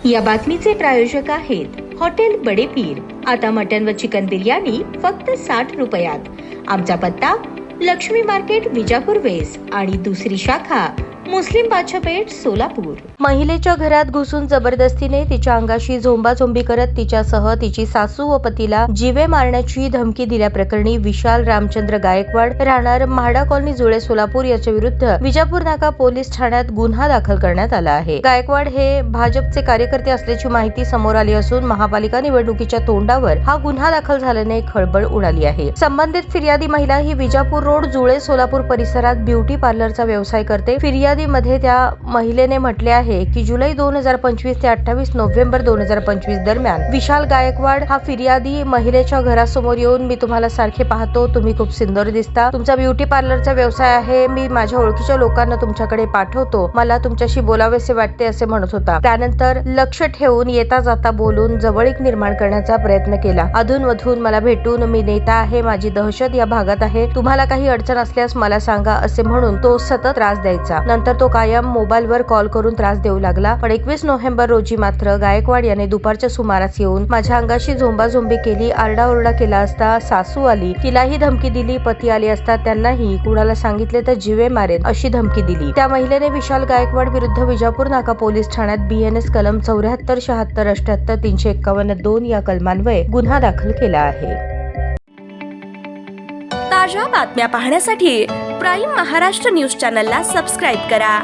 या बातमीचे प्रायोजक आहेत हॉटेल बडे पीर। आता मटन व चिकन बिर्याणी फक्त 60 रुपयात। आमचा पत्ता लक्ष्मी मार्केट विजापूर वेस्ट आणि दुसरी शाखा मुस्लिम बादशाहपेठ सोलापूर। महिलेच्या घरात घुसून जबरदस्तीने तिच्या अंगाशी झोंबाझोंबी करत तिच्यासह तिची सासू व पतीला जीवे मारण्याची धमकी दिल्याप्रकरणी विशाल रामचंद्र गायकवाड राहणार म्हाडा कॉलनी जुळे सोलापूर याच्या विरुद्ध विजापूर नाका पोलीस ठाण्यात गुन्हा दाखल करण्यात आला आहे। गायकवाड हे भाजपचे कार्यकर्ते असल्याची माहिती समोर आली असून महापालिका निवडणुकीच्या तोंडावर हा गुन्हा दाखल झाल्याने खळबळ उडाली आहे। संबंधित फिर्यादी महिला ही विजापूर रोड जुळे सोलापूर परिसरात ब्युटी पार्लरचा व्यवसाय करते। मध्ये त्या महिलेने म्हटले आहे की जुलै 2025 ते 28 नोव्हेंबर 2025 दरम्यान विशाल गायकवाड हा फिर्यादी महिलेच्या घरासमोर येऊन मी तुम्हाला सारखे पाहतो, तुम्ही खूप सुंदर दिसता, तुमचा ब्युटी पार्लरचा व्यवसाय आहे, मी माझ्या ओळखीच्या लोकांना तुमच्याकडे पाठवतो, मला तुमच्याशी बोलावेसे वाटते असे म्हणत होता। त्यानंतर लक्ष ठेवून येता जाता बोलून जवळीक निर्माण करण्याचा प्रयत्न केला। अधूनमधून मला भेटून मी नेता आहे, माझी दहशत या भागात आहे, तुम्हाला काही अडचण असल्यास मला सांगा असे म्हणून तो सतत त्रास द्यायचा। नंतर तो कायम मोबाईलवर कॉल करून त्रास देऊ लागला। पण 21 नोव्हेंबर रोजी मात्र गायकवाड याने दुपारच्या सुमारास येऊन माझ्या अंगाशी झोंबाझोंबी केली, आरडाओरडा केला असता सासू आली, तिलाही धमकी दिली, पती आले असता त्यांनाही कुणाला सांगितले तर जीवे मारेन अशी धमकी दिली। त्या महिलेने विशाल गायकवाड विरुद्ध विजापूर नाका पोलीस ठाण्यात BNS कलम 74, 76, 78, 351(2) या कलमान्वये गुन्हा दाखल केला आहे। ताज्या बातम्या पाहण्यासाठी प्राईम महाराष्ट्र न्यूज चॅनलला सबस्क्राईब करा।